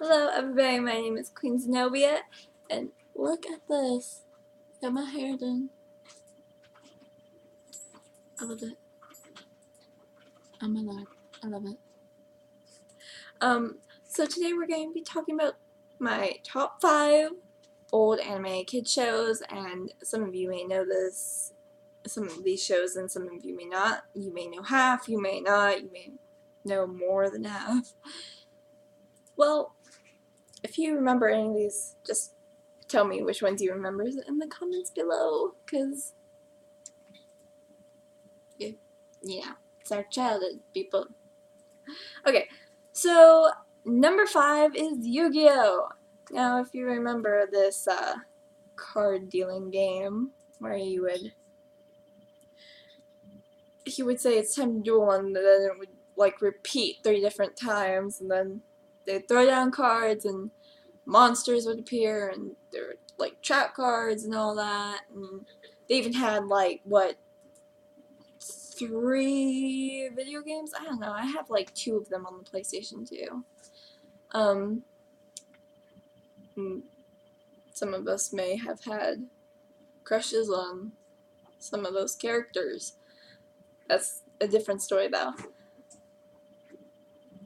Hello everybody, my name is Queen Zenobia, and look at this. Got my hair done. I love it. Oh my god, I love it. So today we're going to be talking about my top 5 old anime kid shows, and some of you may know some of these shows, and some of you may not. You may know half, you may not, you may know more than half. Well, if you remember any of these, just tell me which ones you remember in the comments below, because yeah, it's our childhood, people. Okay, so number 5 is Yu-Gi-Oh! Now, if you remember this card dealing game where he would say it's time to duel, and then it would like repeat 3 different times, and then they'd throw down cards and monsters would appear, and there were like trap cards and all that, and they even had like what, 3 video games? I don't know. I have like 2 of them on the PlayStation 2. Some of us may have had crushes on some of those characters. That's a different story though.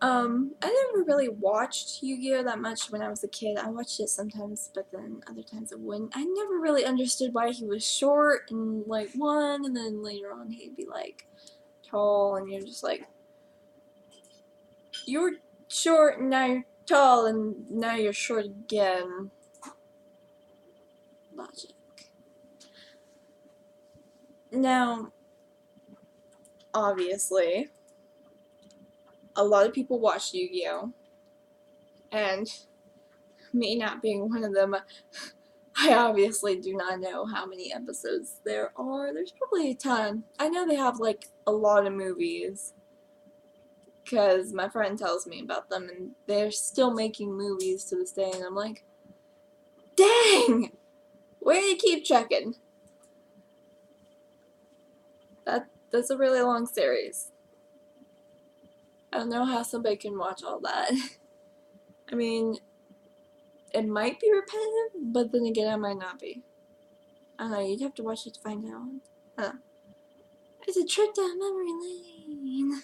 I never really watched Yu-Gi-Oh! That much when I was a kid. I watched it sometimes, but then other times I wouldn't. I never really understood why he was short in like 1, and then later on he'd be like tall, and you're just like, you were short and now you're tall and now you're short again. Logic. Now, obviously, a lot of people watch Yu-Gi-Oh! And me not being one of them, I obviously do not know how many episodes there are. There's probably a ton. I know they have like a lot of movies, because my friend tells me about them, and they're still making movies to this day, and I'm like, dang! Where do you keep checking? That's a really long series. I don't know how somebody can watch all that. I mean, it might be repetitive, but then again, it might not be. I don't know, you'd have to watch it to find out. I don't know. It's a trip down memory lane.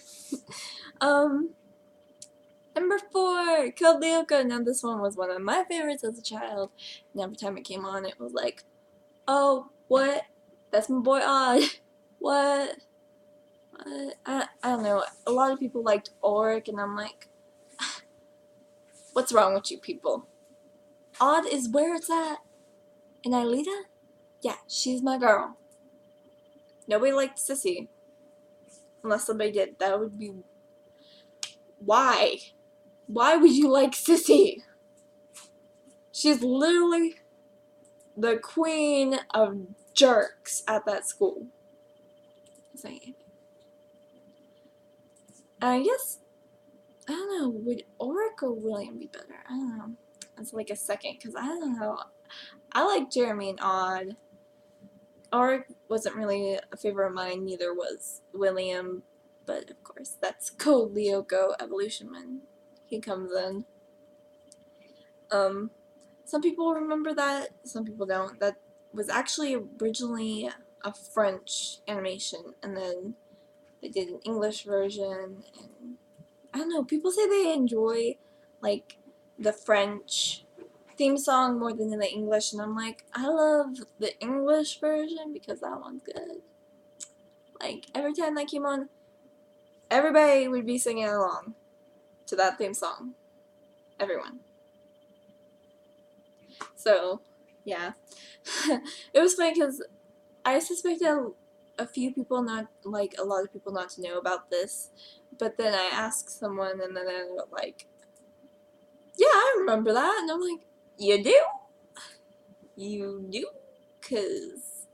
Number 4, Code Lyoko. Now this one was one of my favorites as a child, and every time it came on, it was like, oh, what? That's my boy Odd. What? I don't know. A lot of people liked Auric, and I'm like, what's wrong with you people? Odd is where it's at. And Aelita? Yeah, she's my girl. Nobody liked Sissy. Unless somebody did. That would be... Why? Why would you like Sissy? She's literally the queen of jerks at that school. Saying. I guess, I don't know, would Auric or William be better? I don't know. It's like a second, because I don't know. I like Jeremy and Odd. Auric wasn't really a favorite of mine, neither was William, but of course, that's Code Lyoko evolution when he comes in. Some people remember that, some people don't. That was actually originally a French animation, and then they did an English version, and I don't know, people say they enjoy, like, the French theme song more than the English, and I'm like, I love the English version because that one's good. Like, every time that came on, everybody would be singing along to that theme song. Everyone. So, yeah. It was funny because I suspected a few people not, like, a lot of people not to know about this, but then I asked someone, and then they were like, yeah, I remember that, and I'm like, you do? You do? Because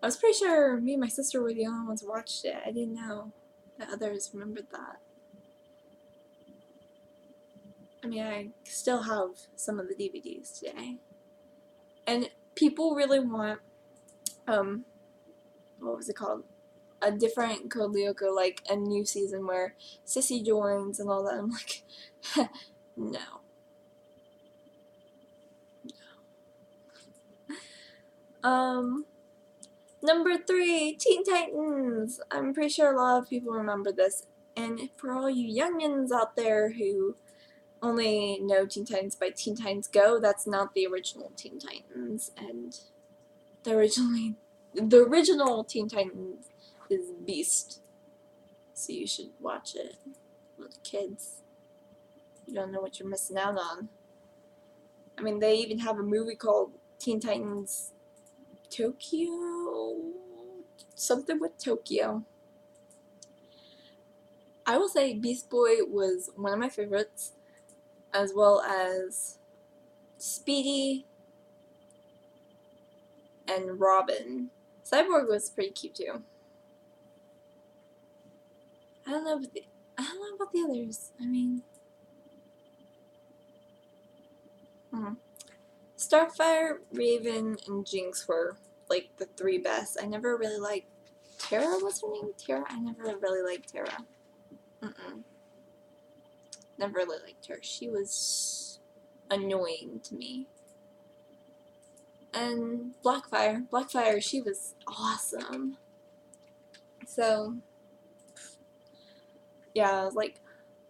I was pretty sure me and my sister were the only ones who watched it. I didn't know that others remembered that. I mean, I still have some of the DVDs today. And people really want, what was it called? A different Code Lyoko, like a new season where Sissy joins and all that. I'm like, no. Number 3, Teen Titans. I'm pretty sure a lot of people remember this. And for all you youngins out there who only know Teen Titans by Teen Titans Go, that's not the original Teen Titans. And the original Teen Titans is Beast. So you should watch it with kids. You don't know what you're missing out on. I mean, they even have a movie called Teen Titans Tokyo? Something with Tokyo. I will say Beast Boy was one of my favorites, as well as Speedy and Robin. Cyborg was pretty cute too. I don't know about the others. I mean, Starfire, Raven, and Jinx were like the 3 best. I never really liked Terra. What's her name? Terra? I never really liked Terra. Never really liked her. She was annoying to me. And Blackfire, she was awesome. So, yeah, I was like,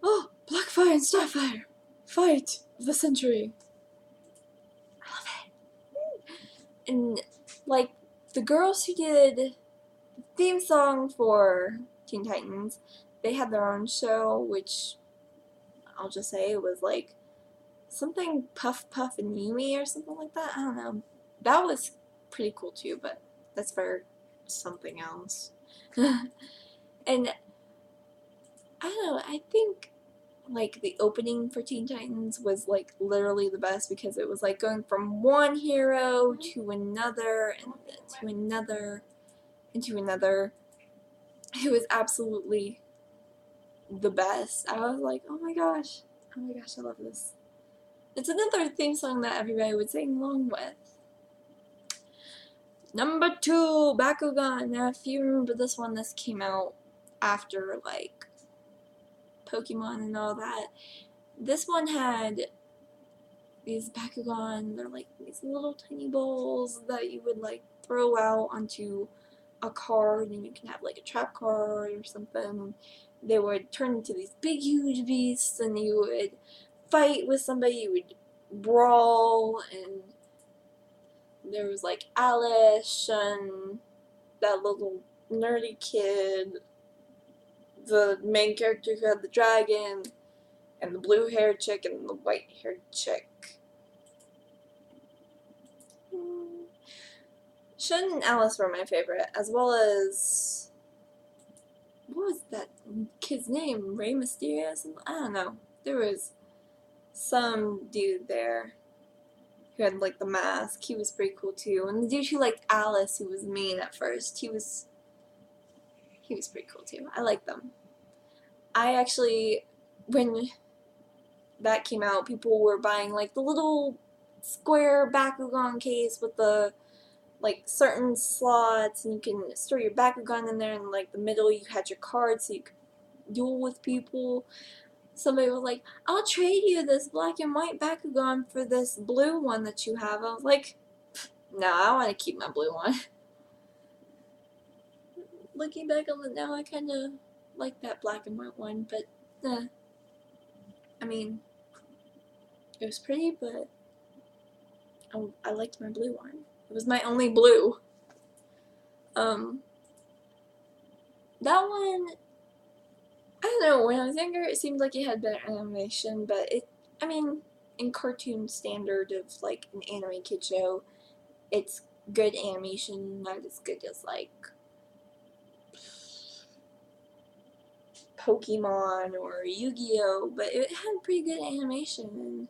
oh, Blackfire and Starfire, fight of the century. I love it. And, like, the girls who did the theme song for Teen Titans, they had their own show, which I'll just say it was like something Puff Puff and Yumi or something like that. I don't know. That was pretty cool too, but that's for something else. And I don't know, I think like the opening for Teen Titans was like literally the best because it was like going from one hero to another and to another and to another. It was absolutely the best. I was like, oh my gosh, I love this. It's another theme song that everybody would sing along with. Number 2, Bakugan. Now, if you remember this one, this came out after like Pokemon and all that. This one had these Bakugan. They're like these little tiny balls that you would like throw out onto a card, and you can have like a trap card or something. They would turn into these big, huge beasts, and you would fight with somebody. You would brawl, and there was like Alice and that little nerdy kid, the main character who had the dragon, and the blue-haired chick and the white-haired chick. Shun and Alice were my favorite, as well as, what was that kid's name? Rey Mysterio? I don't know. There was some dude there who had like the mask. He was pretty cool too. And the dude who liked Alice, who was mean at first, he was pretty cool too. I liked them. I actually, when that came out, people were buying like the little square Bakugan case with the like certain slots, and you can store your Bakugan in there, and like the middle you had your cards so you could duel with people. Somebody was like, I'll trade you this black and white Bakugan for this blue one that you have. I was like, no, I want to keep my blue one. Looking back on it now, I kind of like that black and white one, but I mean, it was pretty, but I liked my blue one. It was my only blue. That one, I don't know, when I was younger it seemed like it had better animation, but I mean, in cartoon standard of like an anime kid show, it's good animation, not as good as like Pokemon or Yu-Gi-Oh, but it had pretty good animation, and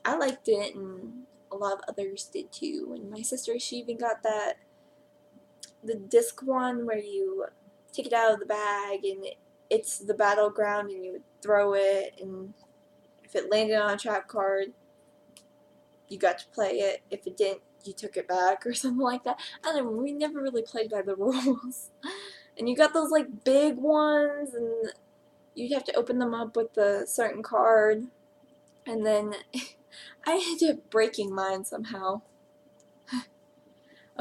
I liked it, and a lot of others did too. And my sister, she even got the disc one where you take it out of the bag and it's the battleground, and you would throw it, and if it landed on a trap card, you got to play it. If it didn't, you took it back or something like that. I don't know, we never really played by the rules. And you got those like big ones, and you'd have to open them up with a certain card, and then I ended up breaking mine somehow.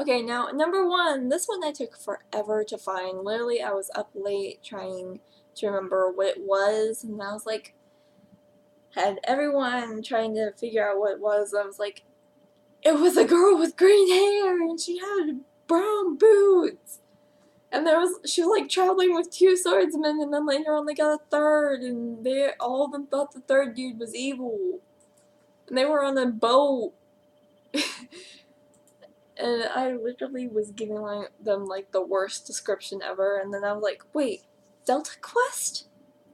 Okay, now number one. This one I took forever to find. Literally, I was up late trying to remember what it was, and I was like, had everyone trying to figure out what it was. I was like, it was a girl with green hair, and she had brown boots. And she was like traveling with two swordsmen, and then later on they got a third, and all of them thought the third dude was evil. And they were on a boat. And I literally was giving them like the worst description ever, and then I was like, wait, Delta Quest?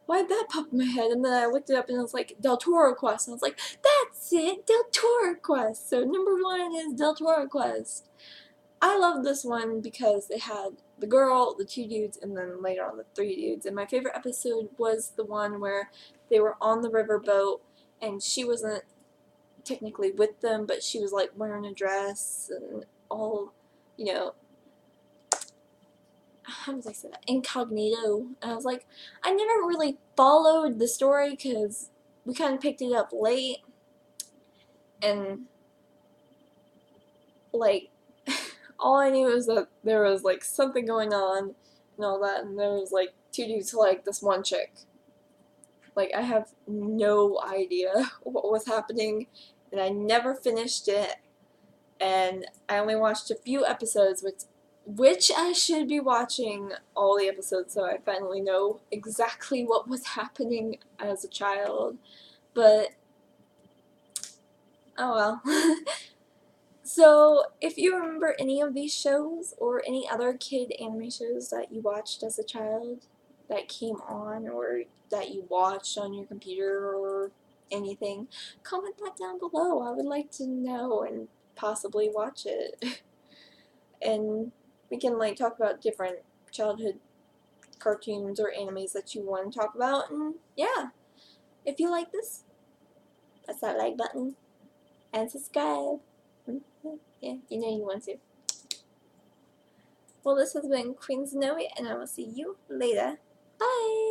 Why'd that pop in my head? And then I looked it up and it was like Del Toro Quest, and I was like, that's it, Del Toro Quest! So number one is Del Toro Quest. I love this one because it had the girl, the two dudes, and then later on the three dudes. And my favorite episode was the one where they were on the riverboat and she wasn't technically with them, but she was like wearing a dress and all, you know, how did I say that? Incognito. And I was like, I never really followed the story because we kind of picked it up late. And, like, all I knew was that there was, like, something going on and all that, and there was, like, two dudes to like this one chick. Like, I have no idea what was happening, and I never finished it, and I only watched a few episodes, which I should be watching all the episodes so I finally know exactly what was happening as a child, but oh well. So, if you remember any of these shows or any other kid anime shows that you watched as a child that came on or that you watched on your computer or anything, comment that down below. I would like to know and possibly watch it. And we can like talk about different childhood cartoons or animes that you want to talk about, and yeah. If you like this, press that like button and subscribe. Yeah, you know you want to. Well, this has been Queen Zenobi, and I will see you later. Bye!